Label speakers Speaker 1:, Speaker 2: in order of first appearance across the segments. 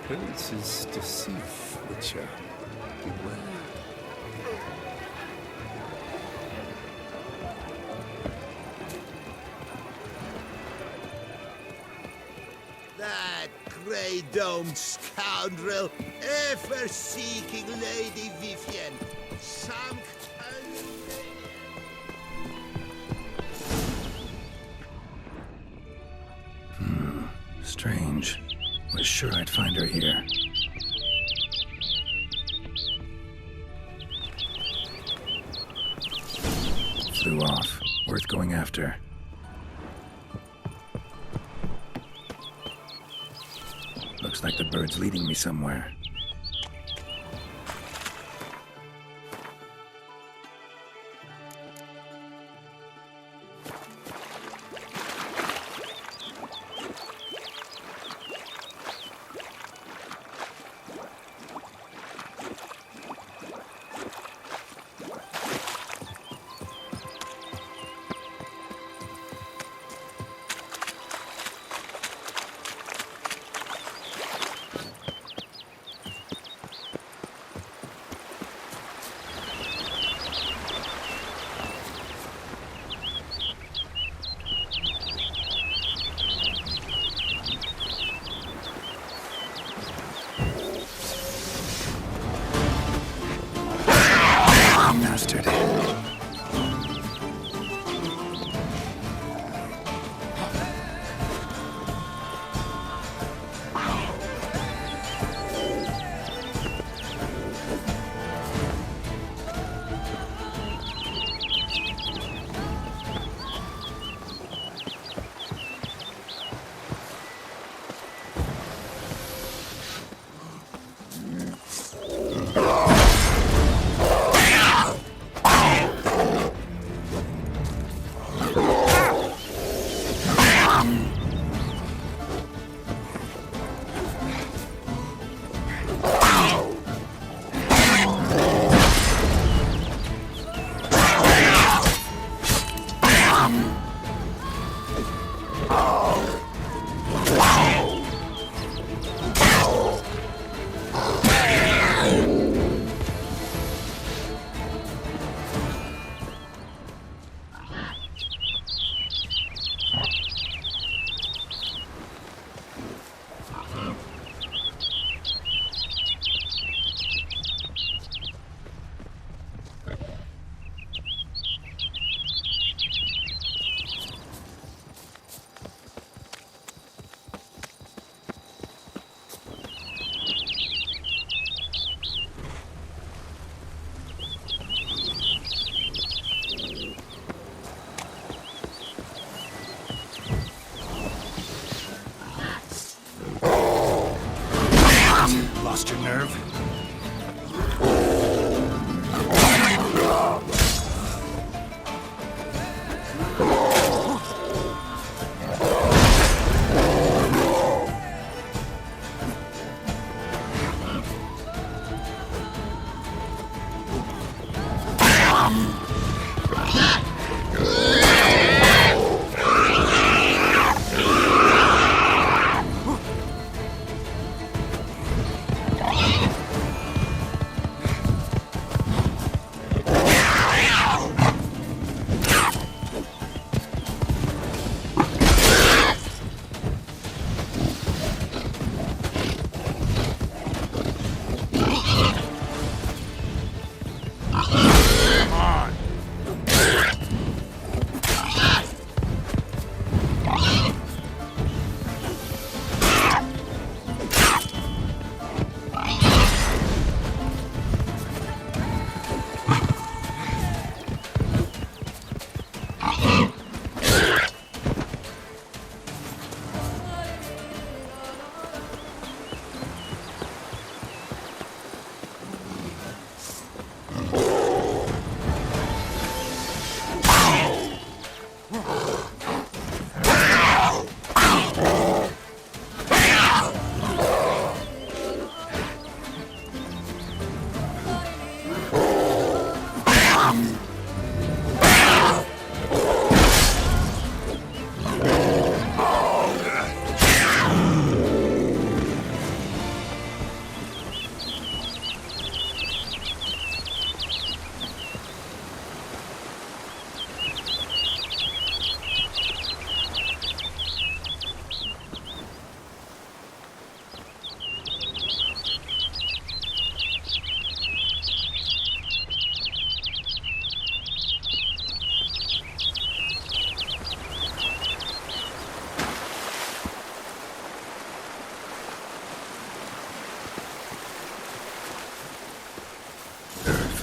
Speaker 1: Prince's deceit, Witcher. Beware.
Speaker 2: That grey-domed scoundrel, ever seeking Lady Viviene, sunk
Speaker 3: Strange. Was sure I'd find her here. Flew off. Worth going after. Looks like the bird's leading me somewhere. Bastard. Lost your nerve?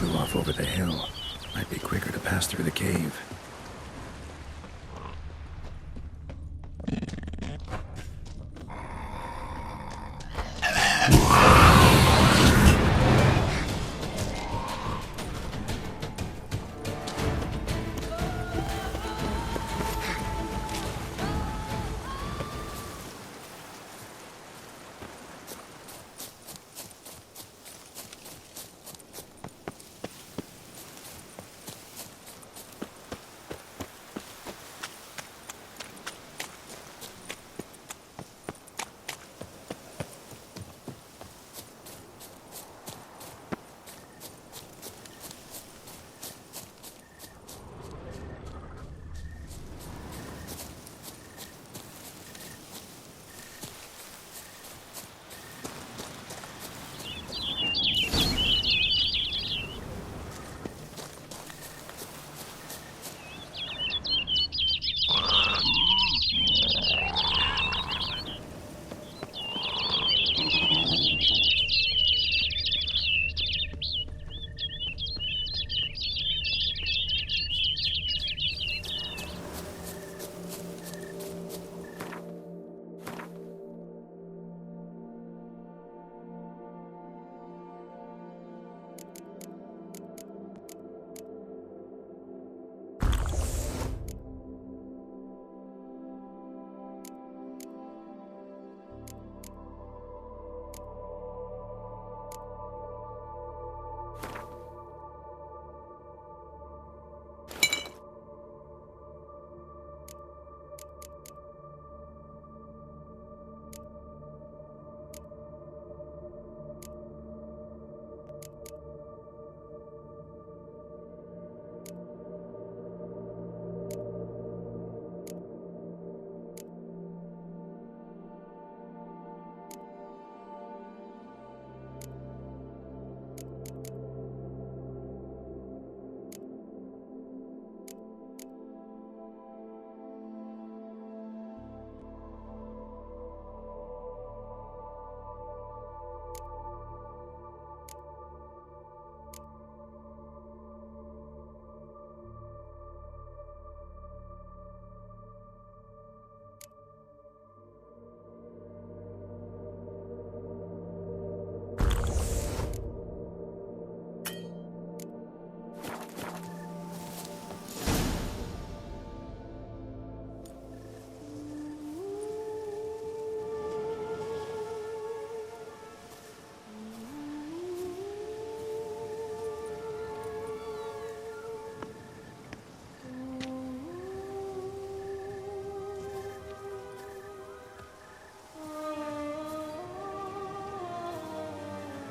Speaker 3: flew off over the hill. Might be quicker to pass through the cave.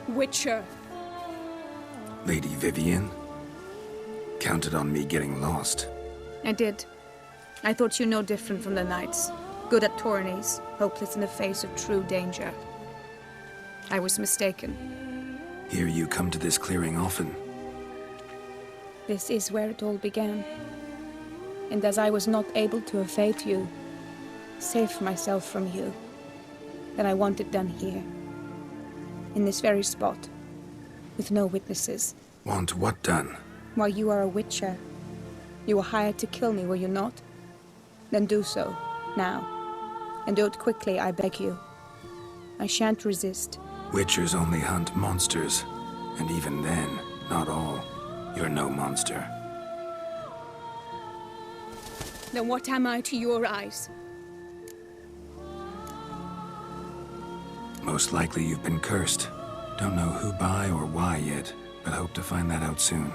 Speaker 4: Witcher.
Speaker 3: Lady Viviene? Counted on me getting lost.
Speaker 4: I did. I thought you no different from the knights. Good at tourneys, hopeless in the face of true danger. I was mistaken.
Speaker 3: Hear you come to this clearing often.
Speaker 4: This is where it all began. And as I was not able to evade you, save myself from you, then I want it done here. In this very spot, with no witnesses.
Speaker 3: Want what done?
Speaker 4: Why, you are a witcher. You were hired to kill me, were you not? Then do so, now. And do it quickly, I beg you. I shan't resist.
Speaker 3: Witchers only hunt monsters. And even then, not all. You're no monster.
Speaker 4: Then what am I to your eyes?
Speaker 3: Most likely you've been cursed. Don't know who by or why yet, but hope to find that out soon.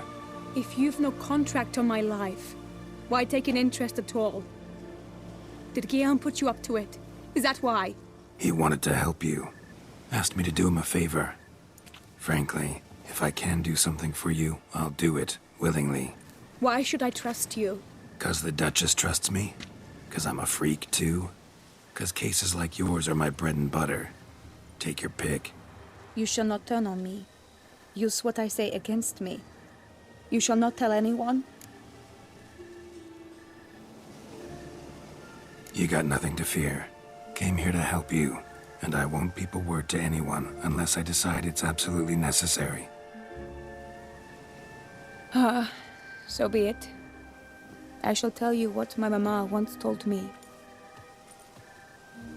Speaker 4: If you've no contract on my life, why take an interest at all? Did Geralt put you up to it? Is that why?
Speaker 3: He wanted to help you. Asked me to do him a favor. Frankly, if I can do something for you, I'll do it, willingly.
Speaker 4: Why should I trust you?
Speaker 3: 'Cause the Duchess trusts me? 'Cause I'm a freak, too? 'Cause cases like yours are my bread and butter. Take your pick.
Speaker 4: You shall not turn on me. Use what I say against me. You shall not tell anyone?
Speaker 3: You got nothing to fear. Came here to help you, and I won't peep a word to anyone unless I decide it's absolutely necessary.
Speaker 4: So be it. I shall tell you what my mama once told me.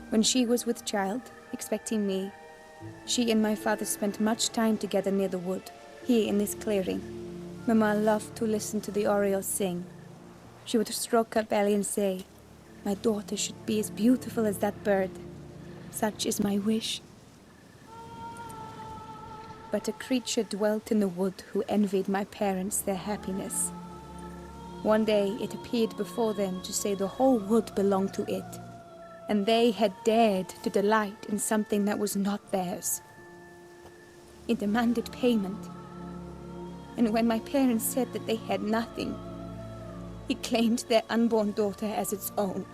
Speaker 4: When she was with child, expecting me, she and my father spent much time together near the wood, here in this clearing. Mama loved to listen to the orioles sing. She would stroke her belly and say, "My daughter should be as beautiful as that bird. Such is my wish." But a creature dwelt in the wood who envied my parents their happiness. One day it appeared before them to say the whole wood belonged to it, and they had dared to delight in something that was not theirs. It demanded payment, and when my parents said that they had nothing, it claimed their unborn daughter as its own.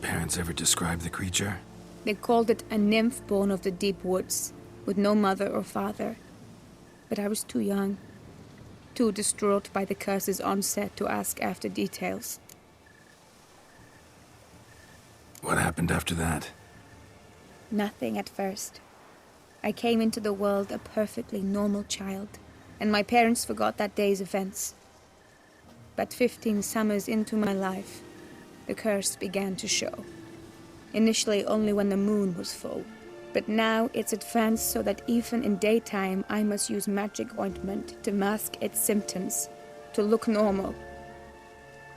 Speaker 3: Parents ever describe the creature?
Speaker 4: They called it a nymph born of the deep woods, with no mother or father. But I was too young, too distraught by the curse's onset to ask after details.
Speaker 3: What happened after that?
Speaker 4: Nothing at first. I came into the world a perfectly normal child, and my parents forgot that day's events. But 15 summers into my life, the curse began to show. Initially only when the moon was full, but now it's advanced so that even in daytime I must use magic ointment to mask its symptoms, to look normal.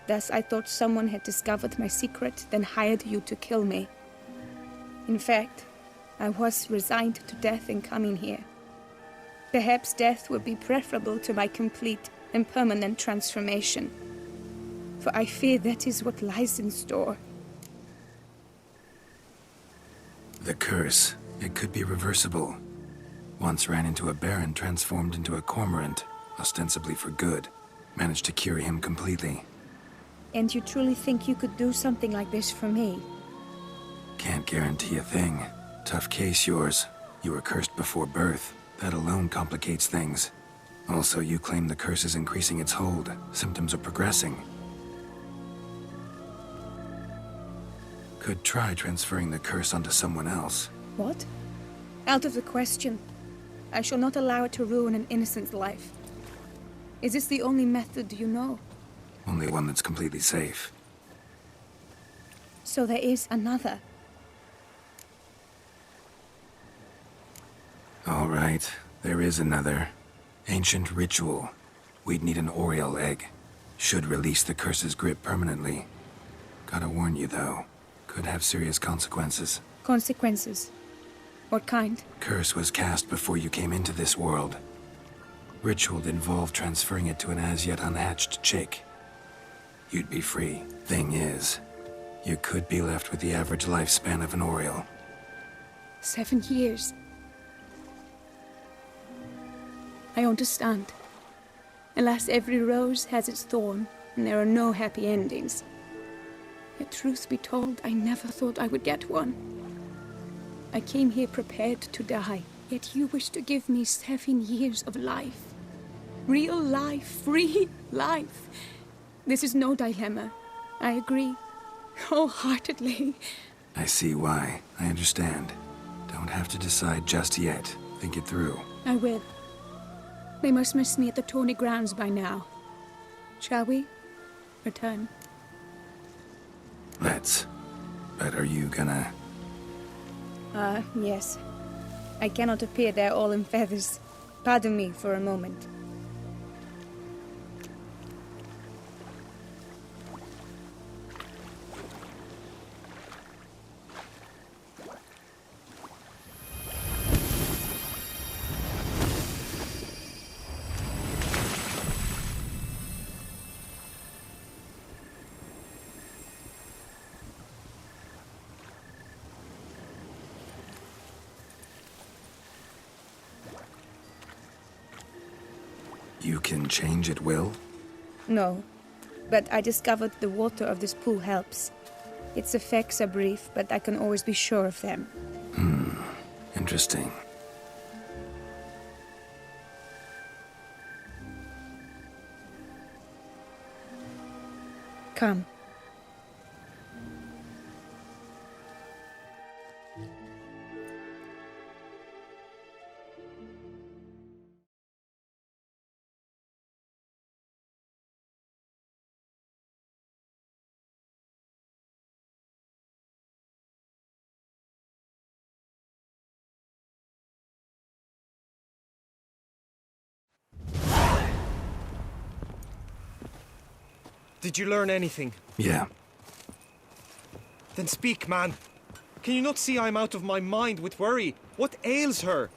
Speaker 4: Thus I thought someone had discovered my secret, then hired you to kill me. In fact, I was resigned to death in coming here. Perhaps death would be preferable to my complete and permanent transformation, for I fear that is what lies in store.
Speaker 3: The curse. It could be reversible. Once ran into a baron transformed into a cormorant, ostensibly for good. Managed to cure him completely.
Speaker 4: And you truly think you could do something like this for me?
Speaker 3: Can't guarantee a thing. Tough case, yours. You were cursed before birth. That alone complicates things. Also, you claim the curse is increasing its hold. Symptoms are progressing. Could try transferring the curse onto someone else.
Speaker 4: What? Out of the question. I shall not allow it to ruin an innocent's life. Is this the only method you know?
Speaker 3: Only one that's completely safe.
Speaker 4: So there is another.
Speaker 3: All right, there is another. Ancient ritual. We'd need an oriole egg. Should release the curse's grip permanently. Gotta warn you, though. Could have serious consequences.
Speaker 4: Consequences? What kind?
Speaker 3: Curse was cast before you came into this world. Ritual involved transferring it to an as-yet unhatched chick. You'd be free. Thing is, you could be left with the average lifespan of an oriole.
Speaker 4: 7 years. I understand. Alas, every rose has its thorn, and there are no happy endings. Yet truth be told, I never thought I would get one. I came here prepared to die, yet you wish to give me 7 years of life. Real life, free life. This is no dilemma. I agree. Wholeheartedly.
Speaker 3: I see why. I understand. Don't have to decide just yet. Think it through.
Speaker 4: I will. They must miss me at the Tawny Grounds by now. Shall we? Return.
Speaker 3: Let's. But are you gonna...
Speaker 4: Yes. I cannot appear there all in feathers. Pardon me for a moment.
Speaker 3: You can change at will?
Speaker 4: No, but I discovered the water of this pool helps. Its effects are brief, but I can always be sure of them.
Speaker 3: Interesting.
Speaker 4: Come.
Speaker 5: Did you learn anything?
Speaker 3: Yeah.
Speaker 5: Then speak, man. Can you not see I'm out of my mind with worry? What ails her?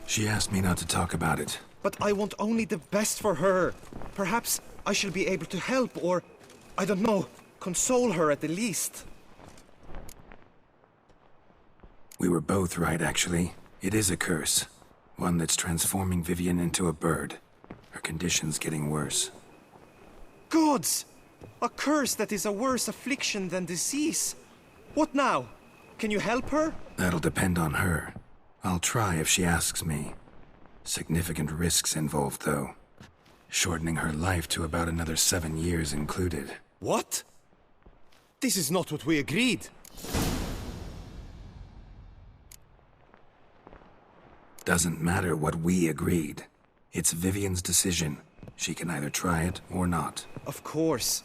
Speaker 3: She asked me not to talk about it.
Speaker 5: But I want only the best for her. Perhaps I shall be able to help, or, I don't know, console her at the least.
Speaker 3: We were both right, actually. It is a curse. One that's transforming Vivienne into a bird. Her condition's getting worse.
Speaker 5: Gods! A curse that is a worse affliction than disease. What now? Can you help her?
Speaker 3: That'll depend on her. I'll try if she asks me. Significant risks involved, though. Shortening her life to about another 7 years included.
Speaker 5: What? This is not what we agreed.
Speaker 3: Doesn't matter what we agreed. It's Vivienne's decision. She can either try it or not.
Speaker 5: Of course.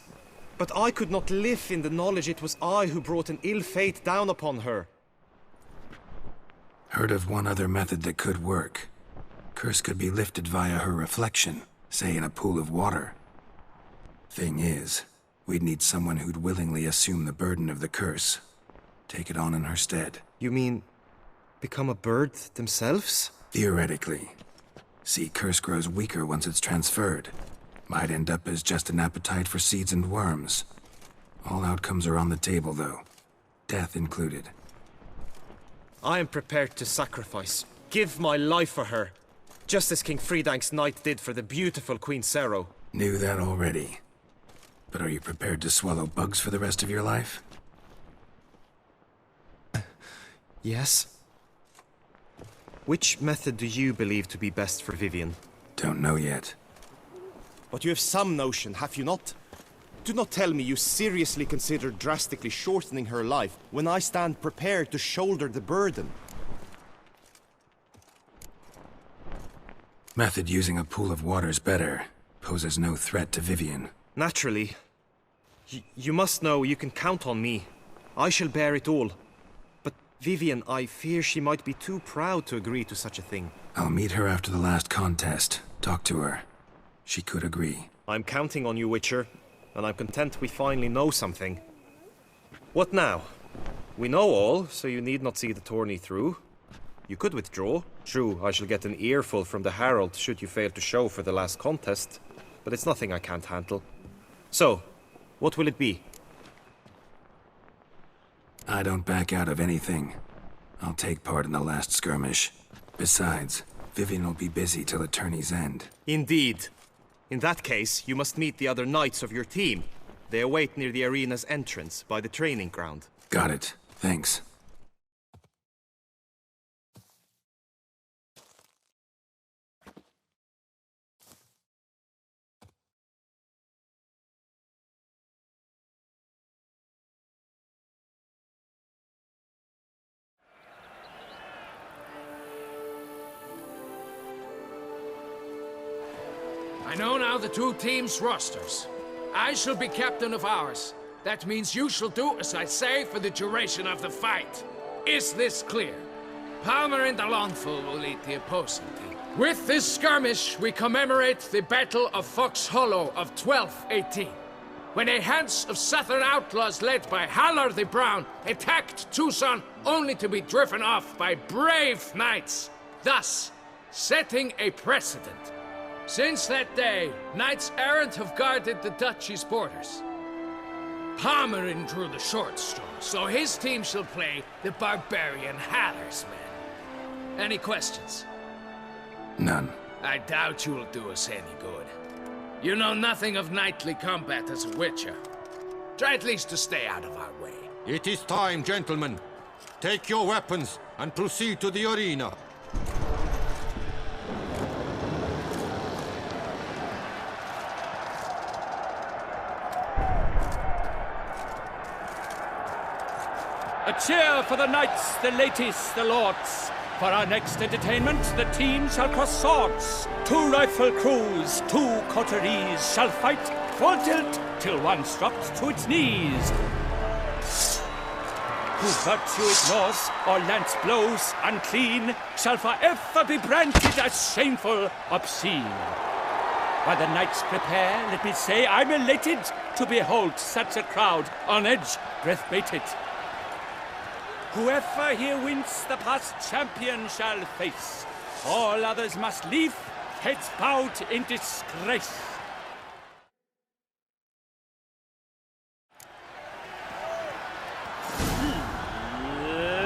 Speaker 5: But I could not live in the knowledge it was I who brought an ill fate down upon her.
Speaker 3: Heard of one other method that could work. Curse could be lifted via her reflection, say in a pool of water. Thing is, we'd need someone who'd willingly assume the burden of the curse. Take it on in her stead.
Speaker 5: You mean, become a bird themselves?
Speaker 3: Theoretically. See, curse grows weaker once it's transferred. Might end up as just an appetite for seeds and worms. All outcomes are on the table, though. Death included.
Speaker 5: I am prepared to sacrifice. Give my life for her. Just as King Fridank's knight did for the beautiful Queen Sero.
Speaker 3: Knew that already. But are you prepared to swallow bugs for the rest of your life?
Speaker 5: Yes. Which method do you believe to be best for Vivienne?
Speaker 3: Don't know yet.
Speaker 2: But you have some notion, have you not? Do not tell me you seriously consider drastically shortening her life when I stand prepared to shoulder the burden.
Speaker 3: Method using a pool of water's better. Poses no threat to Vivienne.
Speaker 5: Naturally. You must know you can count on me. I shall bear it all. But Vivienne, I fear she might be too proud to agree to such a thing.
Speaker 3: I'll meet her after the last contest. Talk to her. She could agree.
Speaker 5: I'm counting on you, Witcher. And I'm content we finally know something. What now? We know all, so you need not see the tourney through. You could withdraw. True, I shall get an earful from the Herald should you fail to show for the last contest. But it's nothing I can't handle. So, what will it be?
Speaker 3: I don't back out of anything. I'll take part in the last skirmish. Besides, Vivienne will be busy till the tourney's end.
Speaker 5: Indeed. In that case, you must meet the other knights of your team. They await near the arena's entrance, by the training ground.
Speaker 3: Got it. Thanks.
Speaker 6: I know now the two teams' rosters. I shall be captain of ours. That means you shall do as I say for the duration of the fight. Is this clear? Palmer and Alonful will lead the opposing team. With this skirmish, we commemorate the Battle of Fox Hollow of 1218, when a Hans of Southern outlaws led by Halar the Brown attacked Toussaint only to be driven off by brave knights, thus setting a precedent. Since that day, knights-errant have guarded the duchy's borders. Palmerin drew the short straw, so his team shall play the barbarian Halar's men. Any questions?
Speaker 3: None.
Speaker 6: I doubt you'll do us any good. You know nothing of knightly combat as a witcher. Try at least to stay out of our way.
Speaker 7: It is time, gentlemen. Take your weapons and proceed to the arena.
Speaker 8: A cheer for the knights, the ladies, the lords. For our next entertainment, the team shall cross swords. 2 rifle crews, 2 coteries shall fight full tilt till one's dropped to its knees. Who virtue ignores or lance blows unclean shall forever be branded as shameful, obscene. While the knights prepare, let me say I'm elated to behold such a crowd on edge, breath baited. Whoever here wins the past champion shall face. All others must leave, heads bowed in disgrace.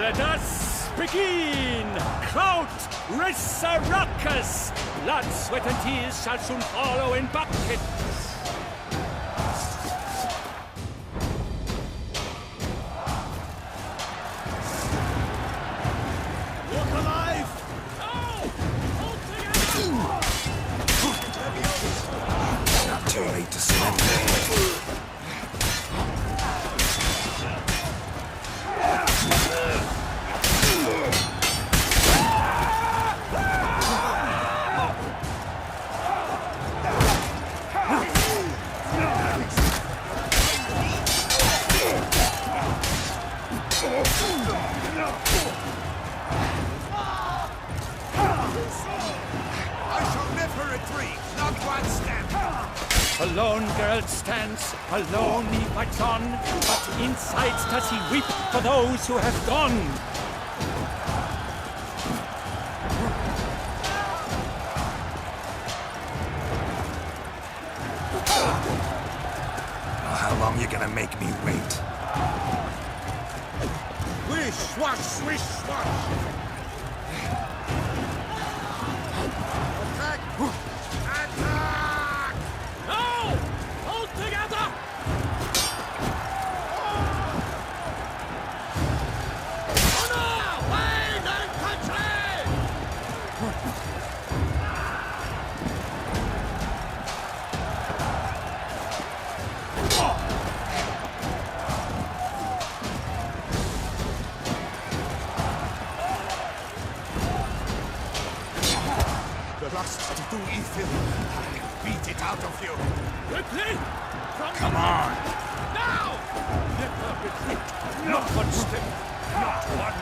Speaker 8: Let us begin! Crowd, raise a ruckus! Blood, sweat, and tears shall soon follow in buckets.
Speaker 2: Look alive!
Speaker 3: Not too late to surrender.
Speaker 2: I shall never retreat, not one step!
Speaker 8: Alone Geralt stands, alone he fights on, but inside does he weep for those who have gone.
Speaker 3: Well, how long you gonna make me wait?
Speaker 2: Swish, swash, swish, swash! Attack! Attack!
Speaker 8: No! Hold together!
Speaker 2: Honor! Wayne and country! The lust to do evil, I beat it out of you.
Speaker 8: Quickly!
Speaker 3: Come on!
Speaker 8: Now! Never retreat! Not one step! Not one!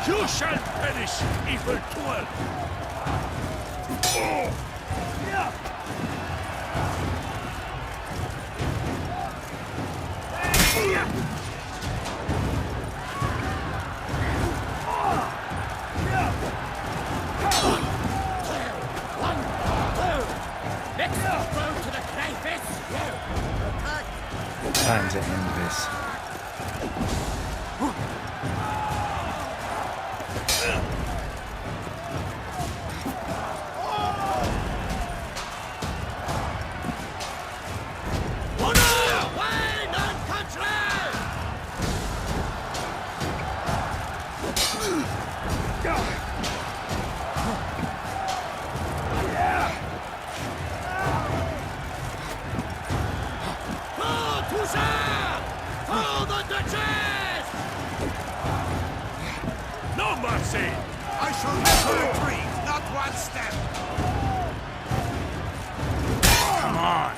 Speaker 8: You shall perish, evil tool! Let's go to the crayfish!
Speaker 3: Time to end this.
Speaker 2: Wayne and country! For Toussaint! For the Duchess!
Speaker 8: No mercy!
Speaker 2: I shall never retreat, not one step!
Speaker 3: Come on!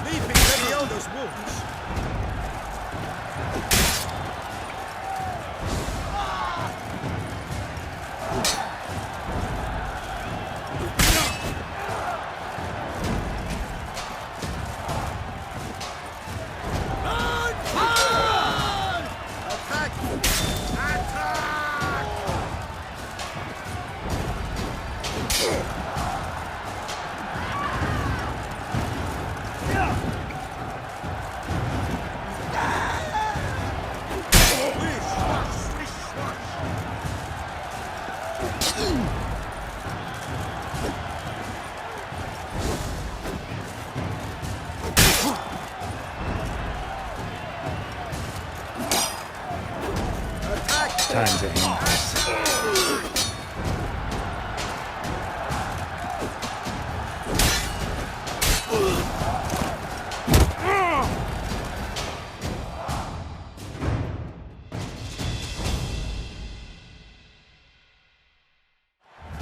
Speaker 2: Leave me to the elder's wounds. Attack! Attack! Swish, swash, swish, swash. Attack!
Speaker 3: Time to end this.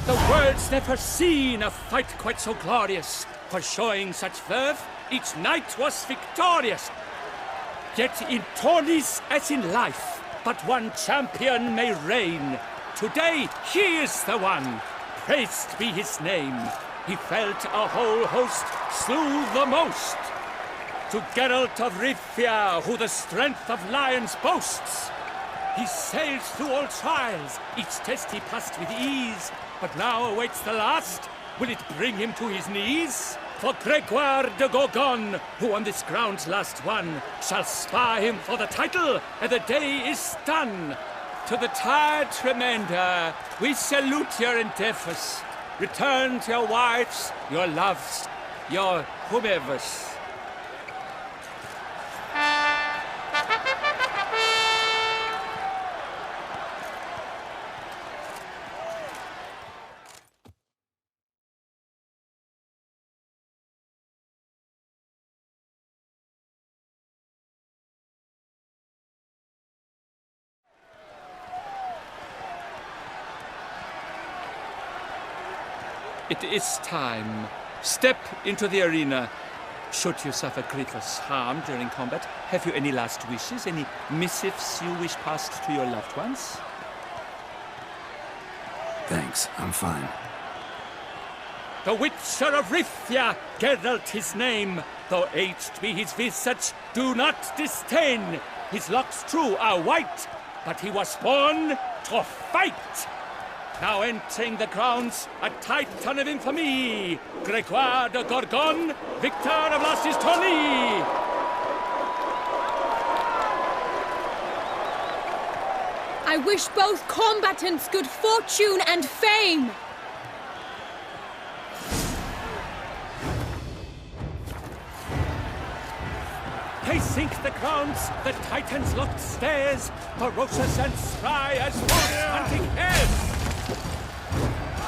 Speaker 8: The world's never seen a fight quite so glorious. For showing such verve, each knight was victorious. Yet in tourneys as in life, but one champion may reign. Today he is the one, praised be his name. He felt a whole host, slew the most. To Geralt of Rivia, who the strength of lions boasts. He sailed through all trials, each test he passed with ease. But now awaits the last. Will it bring him to his knees? For Gregoire de Gorgon, who on this ground last won, shall spar him for the title, and the day is done. To the tired remainder, we salute your endeavors. Return to your wives, your loves, your whomevers. It is time. Step into the arena. Should you suffer grievous harm during combat, have you any last wishes, any missives you wish passed to your loved ones?
Speaker 3: Thanks, I'm fine.
Speaker 8: The Witcher of Rivia, Geralt his name. Though aged be his visage, do not disdain. His locks true are white, but he was born to fight. Now entering the grounds, a titan of infamy, Gregoire de Gorgon, victor of last his tourney.
Speaker 4: I wish both combatants good fortune and fame.
Speaker 8: They sink the grounds, the titans locked stairs, ferocious and spry as wolves hunting hares.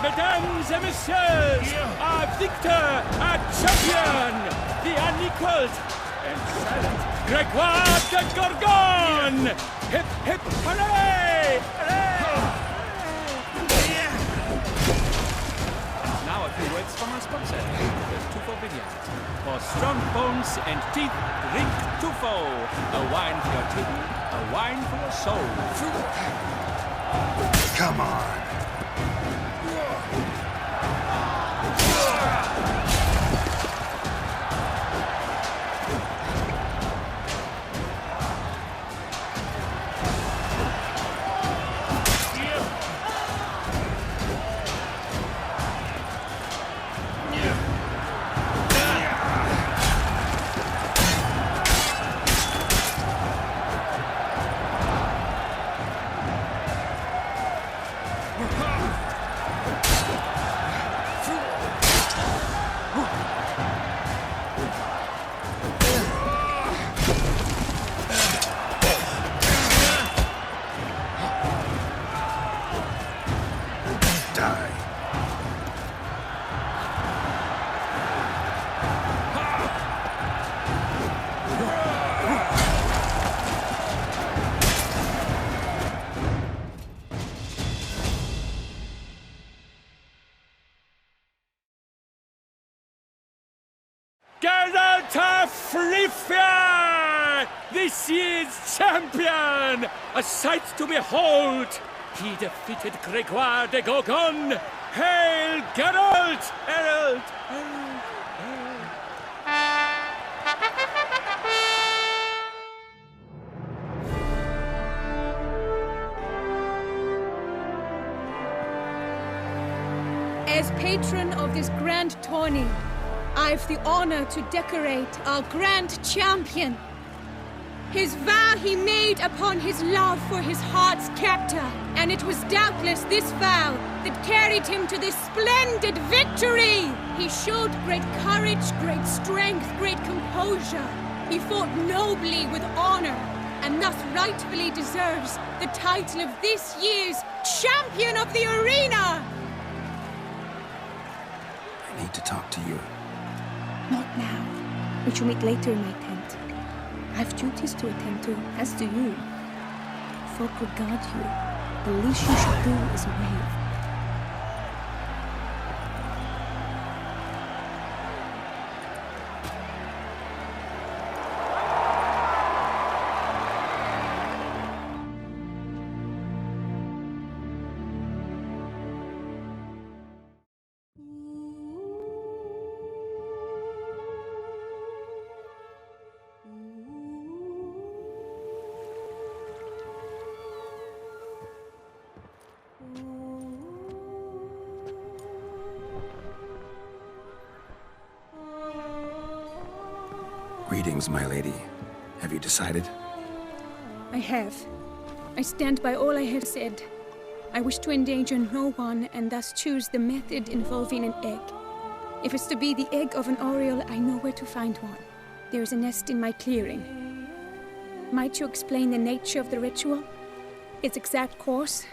Speaker 8: Mesdames et messieurs, our victor, our champion, the unequaled and silent Gregoire de Gorgon! Hip, hip, hooray! Hooray! Now a few words from our sponsor, Viviene. For strong bones and teeth, drink Toussaint. A wine for your teeth, a wine for your soul.
Speaker 3: Come on.
Speaker 8: Geralt of Rivia! This year's champion! A sight to behold! He defeated Gregoire de Gorgon! Hail, Geralt! Herald! Herald! Herald!
Speaker 4: As patron of this grand tourney, I've the honor to decorate our grand champion. His vow he made upon his love for his heart's captor, and it was doubtless this vow that carried him to this splendid victory. He showed great courage, great strength, great composure. He fought nobly with honor, and thus rightfully deserves the title of this year's Champion of the Arena.
Speaker 3: I need to talk to you.
Speaker 4: Not now. We shall meet later in my tent. I've duties to attend to, as do you. Folk regard you. The least you should do is wave.
Speaker 3: Greetings, my lady. Have you decided?
Speaker 4: I have. I stand by all I have said. I wish to endanger no one and thus choose the method involving an egg. If it's to be the egg of an oriole, I know where to find one. There is a nest in my clearing. Might you explain the nature of the ritual? Its exact course?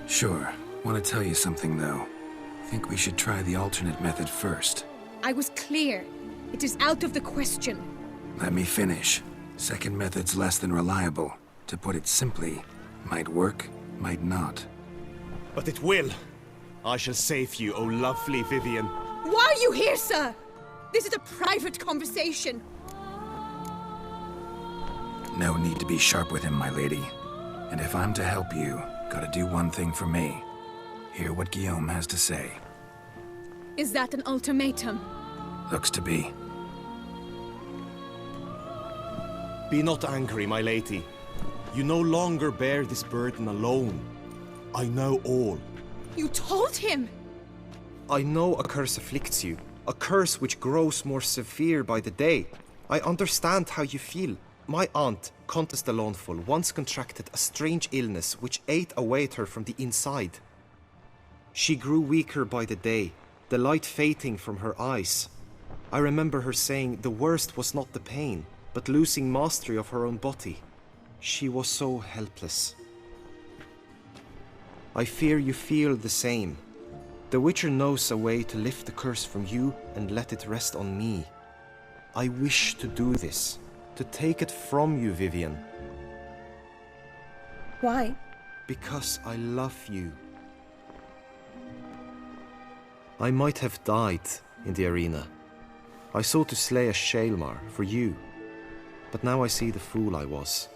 Speaker 3: Sure. Want to tell you something, though. Think we should try the alternate method first.
Speaker 4: I was clear. It is out of the question.
Speaker 3: Let me finish. Second method's less than reliable. To put it simply, might work, might not.
Speaker 2: But it will. I shall save you, O lovely Vivienne.
Speaker 4: Why are you here, sir? This is a private conversation.
Speaker 3: No need to be sharp with him, my lady. And if I'm to help you, gotta do one thing for me. Hear what Guillaume has to say.
Speaker 4: Is that an ultimatum?
Speaker 3: Looks to be.
Speaker 2: Be not angry, my lady. You no longer bear this burden alone. I know all.
Speaker 4: You told him!
Speaker 5: I know a curse afflicts you. A curse which grows more severe by the day. I understand how you feel. My aunt, Countess de Launful, once contracted a strange illness which ate away at her from the inside. She grew weaker by the day, the light fading from her eyes. I remember her saying the worst was not the pain, but losing mastery of her own body. She was so helpless. I fear you feel the same. The Witcher knows a way to lift the curse from you and let it rest on me. I wish to do this, to take it from you, Vivienne.
Speaker 4: Why?
Speaker 5: Because I love you. I might have died in the arena. I sought to slay a Shaelmar for you, but now I see the fool I was.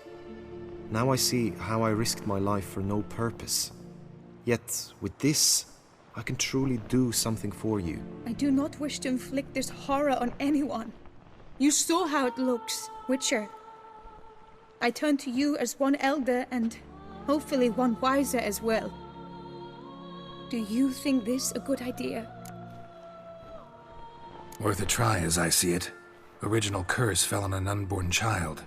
Speaker 5: Now I see how I risked my life for no purpose. Yet, with this, I can truly do something for you.
Speaker 4: I do not wish to inflict this horror on anyone. You saw how it looks, Witcher. I turn to you as one elder and hopefully one wiser as well. Do you think this a good idea?
Speaker 3: Worth a try, as I see it. Original curse fell on an unborn child.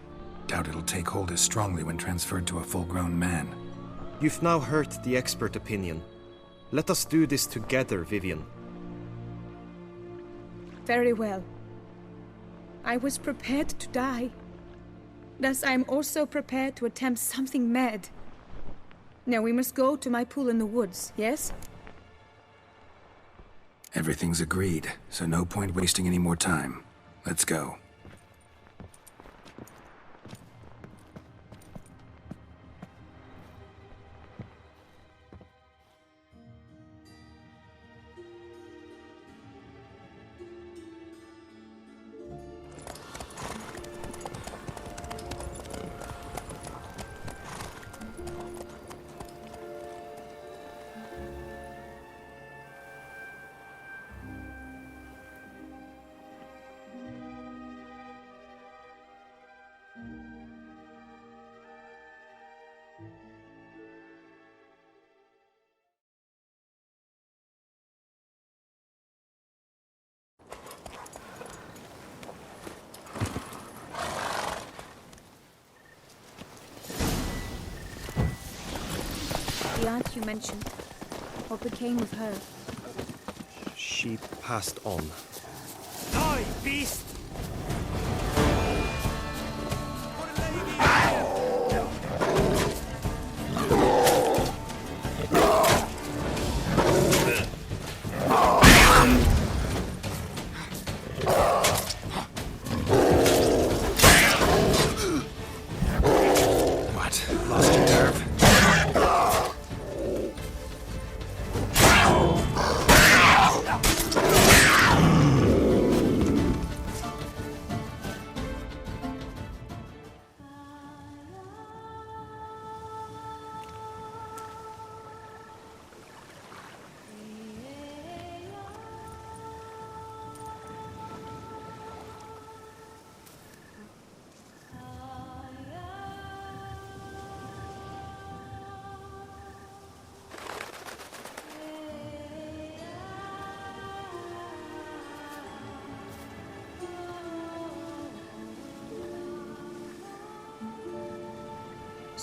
Speaker 3: Doubt it'll take hold as strongly when transferred to a full-grown man.
Speaker 5: You've now heard the expert opinion. Let us do this together, Vivienne.
Speaker 4: Very well. I was prepared to die. Thus I am also prepared to attempt something mad. Now we must go to my pool in the woods, yes?
Speaker 3: Everything's agreed, so no point wasting any more time. Let's go.
Speaker 4: The aunt you mentioned. What became of her?
Speaker 5: She passed on.
Speaker 2: Die, beast!
Speaker 3: What? Lost your nerve?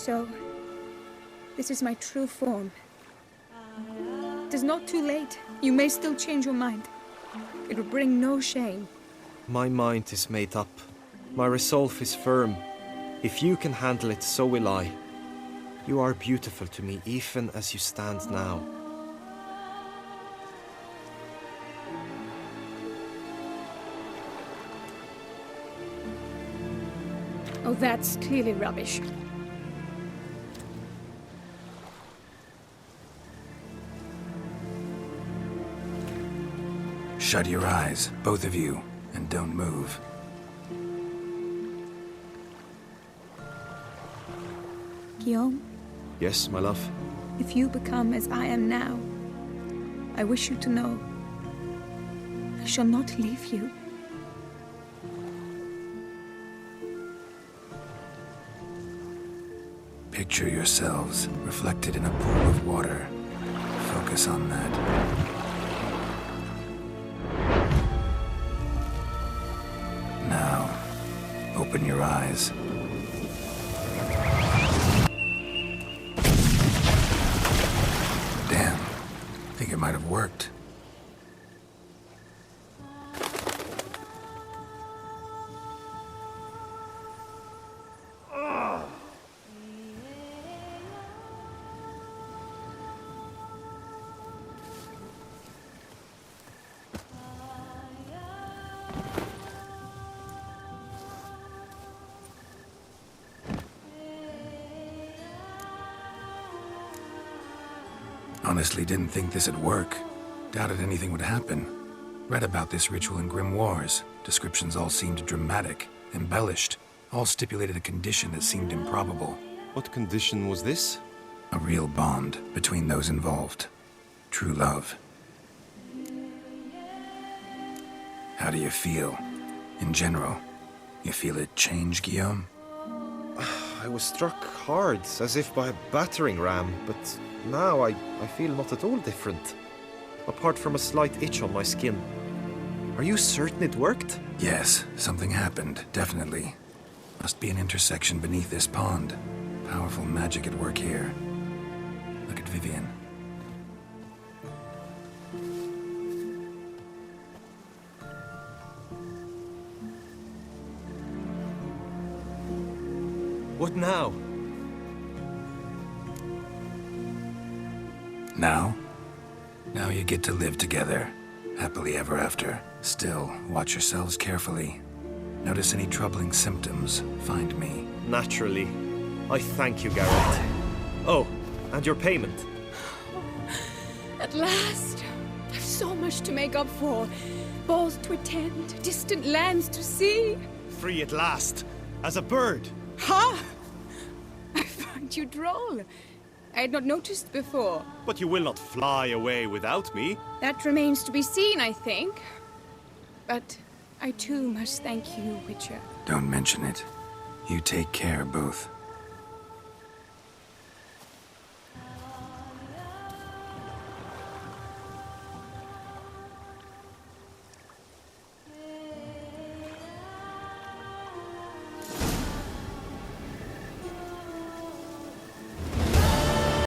Speaker 4: So, this is my true form. It is not too late. You may still change your mind. It will bring no shame.
Speaker 5: My mind is made up. My resolve is firm. If you can handle it, so will I. You are beautiful to me, even as you stand now.
Speaker 4: Oh, that's clearly rubbish.
Speaker 3: Shut your eyes, both of you, and don't move.
Speaker 4: Guillaume,
Speaker 5: Yes, my love?
Speaker 4: if you become as I am now, I wish you to know I shall not leave you.
Speaker 3: Picture yourselves reflected in a pool of water. Focus on that. Now, open your eyes. Damn. Think it might have worked. Honestly didn't think this'd work. Doubted anything would happen. Read about this ritual in grimoires. Descriptions all seemed dramatic, embellished. All stipulated a condition that seemed improbable.
Speaker 2: What condition was this?
Speaker 3: A real bond between those involved. True love. How do you feel? In general, you feel it change, Guillaume?
Speaker 5: I was struck hard, as if by a battering ram, but now I feel not at all different. Apart from a slight itch on my skin. Are you certain it worked?
Speaker 3: Yes, something happened, definitely. Must be an intersection beneath this pond. Powerful magic at work here. Look at Viviene.
Speaker 5: What now?
Speaker 3: Now? Now you get to live together. Happily ever after. Still, watch yourselves carefully. Notice any troubling symptoms, find me.
Speaker 5: Naturally. I thank you, Geralt. Oh, and your payment.
Speaker 4: At last! I've so much to make up for. Balls to attend, distant lands to see.
Speaker 2: Free at last, as a bird.
Speaker 4: Ha! I find you droll. I had not noticed before.
Speaker 2: But you will not fly away without me.
Speaker 4: That remains to be seen, I think. But I too must thank you, Witcher.
Speaker 3: Don't mention it. You take care, both.